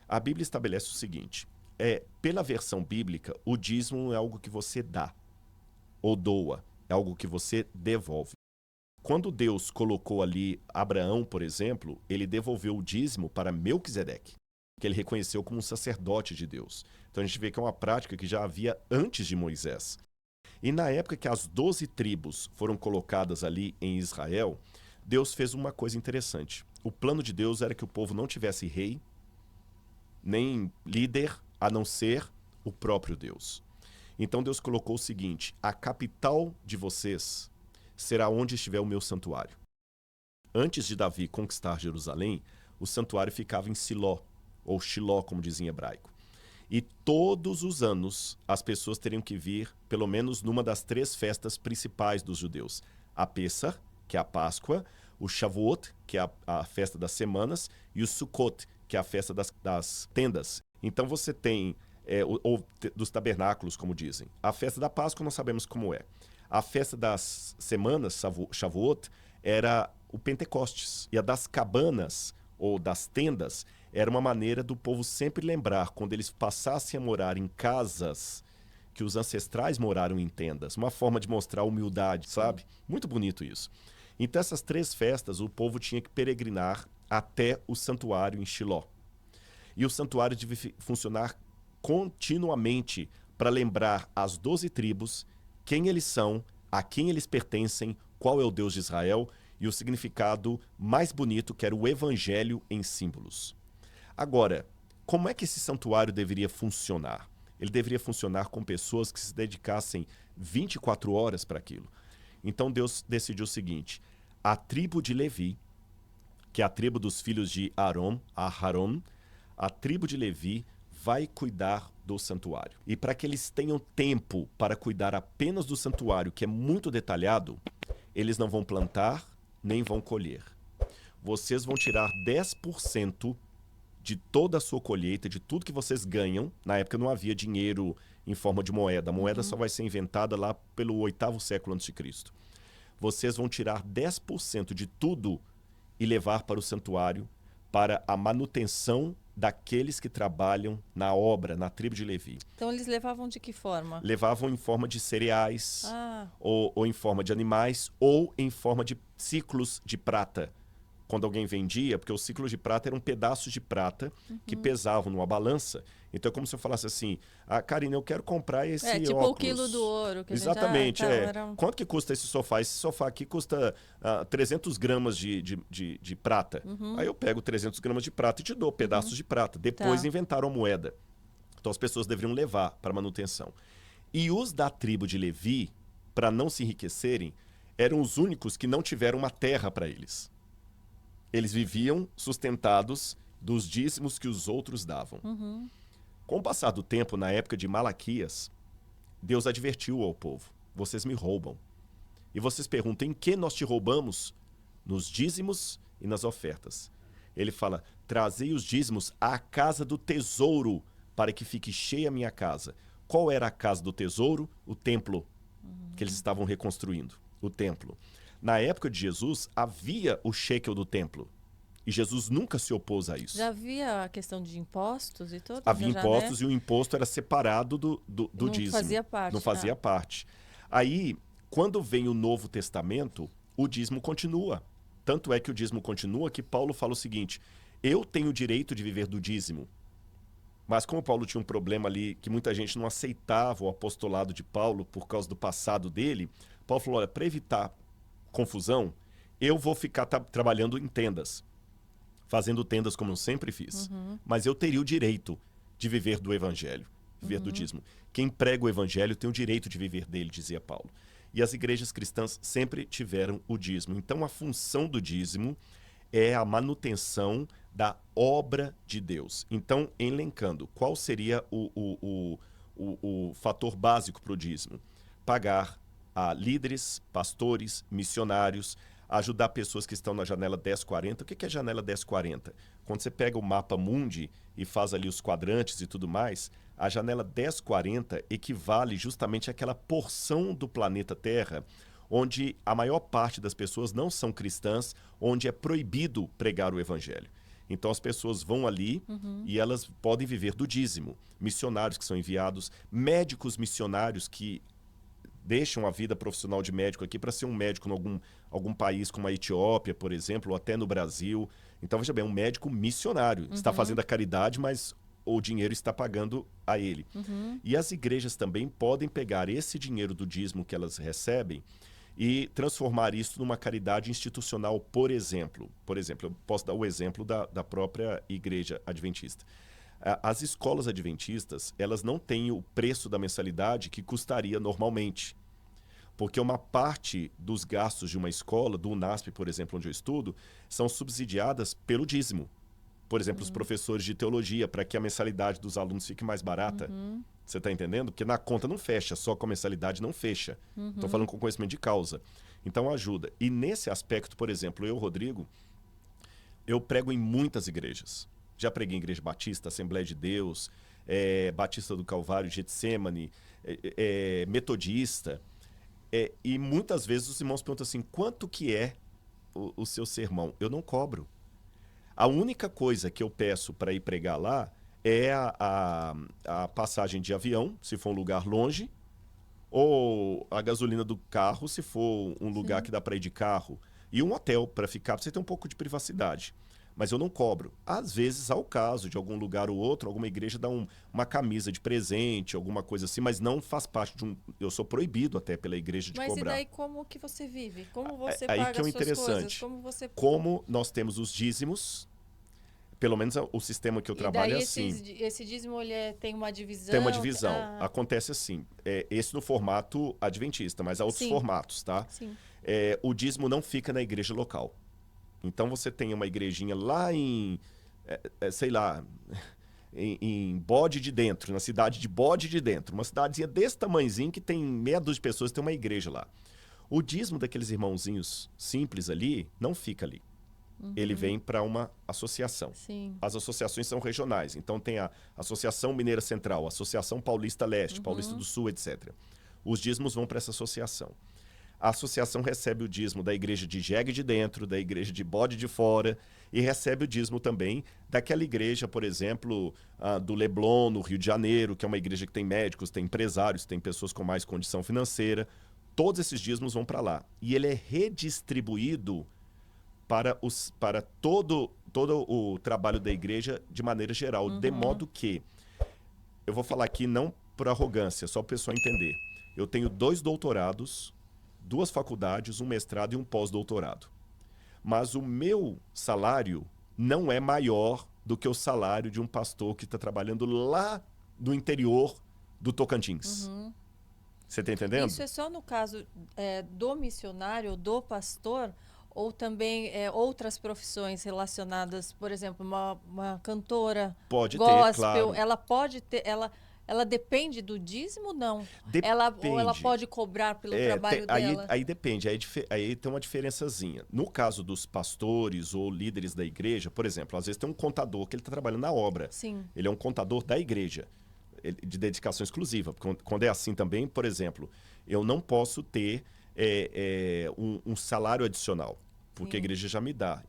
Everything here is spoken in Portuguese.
A Bíblia estabelece o seguinte, pela versão bíblica, o dízimo é algo que você dá ou doa, é algo que você devolve. Quando Deus colocou ali Abraão, por exemplo, ele devolveu o dízimo para Melquisedeque, que ele reconheceu como um sacerdote de Deus. Então a gente vê que é uma prática que já havia antes de Moisés. E na época que as 12 tribos foram colocadas ali em Israel, Deus fez uma coisa interessante. O plano de Deus era que o povo não tivesse rei, nem líder, a não ser o próprio Deus. Então Deus colocou o seguinte: a capital de vocês será onde estiver o meu santuário. Antes de Davi conquistar Jerusalém, o santuário ficava em Siló, ou Shiló, como dizem em hebraico. E todos os anos as pessoas teriam que vir, pelo menos numa das 3 festas principais dos judeus. A Pessah, que é a Páscoa, o Shavuot, que é a festa das semanas, e o Sukkot, que é a festa das tendas. Então você tem, dos tabernáculos, como dizem. A festa da Páscoa nós sabemos como é. A festa das semanas, Shavuot, era o Pentecostes. E a das cabanas, ou das tendas, era uma maneira do povo sempre lembrar, quando eles passassem a morar em casas, que os ancestrais moraram em tendas. Uma forma de mostrar humildade, sabe? Muito bonito isso. Então essas 3 festas, o povo tinha que peregrinar até o santuário em Shiló. E o santuário devia funcionar continuamente para lembrar as 12 tribos quem eles são, a quem eles pertencem, qual é o Deus de Israel e o significado mais bonito, que era o evangelho em símbolos. Agora, como é que esse santuário deveria funcionar? Ele deveria funcionar com pessoas que se dedicassem 24 horas para aquilo. Então Deus decidiu o seguinte: a tribo de Levi, que é a tribo dos filhos de Aharon, a tribo de Levi vai cuidar do santuário. E para que eles tenham tempo para cuidar apenas do santuário, que é muito detalhado, eles não vão plantar nem vão colher. Vocês vão tirar 10% de toda a sua colheita, de tudo que vocês ganham. Na época não havia dinheiro em forma de moeda. A moeda só vai ser inventada lá pelo 8º século a.C. Vocês vão tirar 10% de tudo e levar para o santuário para a manutenção daqueles que trabalham na obra, na tribo de Levi. Então eles levavam de que forma? Levavam em forma de cereais, Ah, ou em forma de animais, ou em forma de ciclos de prata. Quando alguém vendia, porque os ciclos de prata eram pedaços de prata que pesavam numa balança. Então é como se eu falasse assim: ah, Karina, eu quero comprar esse tipo o quilo óculos. do ouro que a gente... Exatamente, era Quanto que custa esse sofá? Esse sofá aqui custa 300 gramas de prata. Aí eu pego 300 gramas de prata e te dou pedaços de prata. Depois Tá. inventaram a moeda. Então as pessoas deveriam levar para manutenção. E os da tribo de Levi, para não se enriquecerem, eram os únicos que não tiveram uma terra para eles. Eles viviam sustentados dos dízimos que os outros davam. Com o passar do tempo, na época de Malaquias, Deus advertiu ao povo: vocês me roubam. E vocês perguntam: em que nós te roubamos? Nos dízimos e nas ofertas. Ele fala: trazei os dízimos à casa do tesouro, para que fique cheia a minha casa. Qual era a casa do tesouro? O templo que eles estavam reconstruindo, o templo. Na época de Jesus, havia o shekel do templo. E Jesus nunca se opôs a isso. Já havia a questão de impostos e tudo? Havia Já, né? impostos e o imposto era separado do Não dízimo. fazia parte. Não fazia parte. Aí, quando vem o Novo Testamento, o dízimo continua. Tanto é que o dízimo continua que Paulo fala o seguinte: eu tenho o direito de viver do dízimo. Mas como Paulo tinha um problema ali, que muita gente não aceitava o apostolado de Paulo por causa do passado dele, Paulo falou: olha, para evitar confusão, eu vou ficar trabalhando em tendas, fazendo tendas como eu sempre fiz. Mas eu teria o direito de viver do evangelho, viver do dízimo. Quem prega o evangelho tem o direito de viver dele, dizia Paulo. E as igrejas cristãs sempre tiveram o dízimo. Então a função do dízimo é a manutenção da obra de Deus. Então, elencando, qual seria o fator básico para o dízimo? Pagar a líderes, pastores, missionários, ajudar pessoas que estão na janela 1040. O que é a janela 1040? Quando você pega o mapa mundi e faz ali os quadrantes e tudo mais, a janela 1040 equivale justamente àquela porção do planeta Terra onde a maior parte das pessoas não são cristãs, onde é proibido pregar o evangelho. Então as pessoas vão ali e elas podem viver do dízimo. Missionários que são enviados, médicos missionários que deixam a vida profissional de médico aqui para ser um médico em algum país como a Etiópia, por exemplo, ou até no Brasil. Então, veja bem, é um médico missionário. Está fazendo a caridade, mas o dinheiro está pagando a ele. E as igrejas também podem pegar esse dinheiro do dízimo que elas recebem e transformar isso numa caridade institucional, por exemplo. Por exemplo, eu posso dar o exemplo da própria igreja adventista. As escolas adventistas, elas não têm o preço da mensalidade que custaria normalmente. Porque uma parte dos gastos de uma escola, do UNASP, por exemplo, onde eu estudo, são subsidiadas pelo dízimo. Por exemplo, os professores de teologia, para que a mensalidade dos alunos fique mais barata. Você está entendendo? Porque na conta não fecha, só com a mensalidade não fecha. Estou falando com conhecimento de causa. Então ajuda. E nesse aspecto, por exemplo, eu, Rodrigo, eu prego em muitas igrejas. Já preguei em Igreja Batista, Assembleia de Deus, Batista do Calvário, Getsemane, Metodista. E muitas vezes os irmãos perguntam assim, quanto que é o seu sermão? Eu não cobro. A única coisa que eu peço para ir pregar lá é a passagem de avião, se for um lugar longe, ou a gasolina do carro, se for um lugar que dá para ir de carro, e um hotel para ficar, para você ter um pouco de privacidade. Mas eu não cobro. Às vezes, ao caso de algum lugar ou outro, alguma igreja dá uma camisa de presente, alguma coisa assim, mas não faz parte de um... Eu sou proibido até pela igreja de cobrar. Mas e daí como que você vive? Como você Aí paga que é o as suas interessante. coisas? Como nós temos os dízimos, pelo menos o sistema que eu trabalho é assim. Esse dízimo tem uma divisão? Tem uma divisão. Acontece assim. Esse no formato adventista, mas há outros formatos, tá? Sim. O dízimo não fica na igreja local. Então você tem uma igrejinha lá sei lá, em Bode de Dentro, na cidade de Bode de Dentro. Uma cidadezinha desse tamanhozinho que tem meia dúzia de pessoas, tem uma igreja lá. O dízimo daqueles irmãozinhos simples ali não fica ali. Ele vem para uma associação. Sim. As associações são regionais. Então tem a Associação Mineira Central, a Associação Paulista Leste, Paulista do Sul, etc. Os dízimos vão para essa associação. A associação recebe o dízimo da igreja de Jegue de Dentro, da igreja de Bode de Fora, e recebe o dízimo também daquela igreja, por exemplo, do Leblon, no Rio de Janeiro, que é uma igreja que tem médicos, tem empresários, tem pessoas com mais condição financeira. Todos esses dízimos vão para lá. E ele é redistribuído para todo o trabalho da igreja de maneira geral, de modo que, eu vou falar aqui não por arrogância, só para o pessoal entender. Eu tenho 2 doutorados, 2 faculdades, um mestrado e um pós-doutorado. Mas o meu salário não é maior do que o salário de um pastor que está trabalhando lá no interior do Tocantins. Você está entendendo? Isso é só no caso do missionário, do pastor, ou também outras profissões relacionadas, por exemplo, uma cantora pode gospel, ter, claro. ela pode ter... Ela depende do dízimo, não? Depende. Ou ela pode cobrar pelo trabalho dela? Aí depende, aí tem uma diferençazinha. No caso dos pastores ou líderes da igreja, por exemplo, às vezes tem um contador que ele está trabalhando na obra. Sim. Ele é um contador da igreja, de dedicação exclusiva. Quando é assim também, por exemplo, eu não posso ter um salário adicional, porque a igreja já me dá.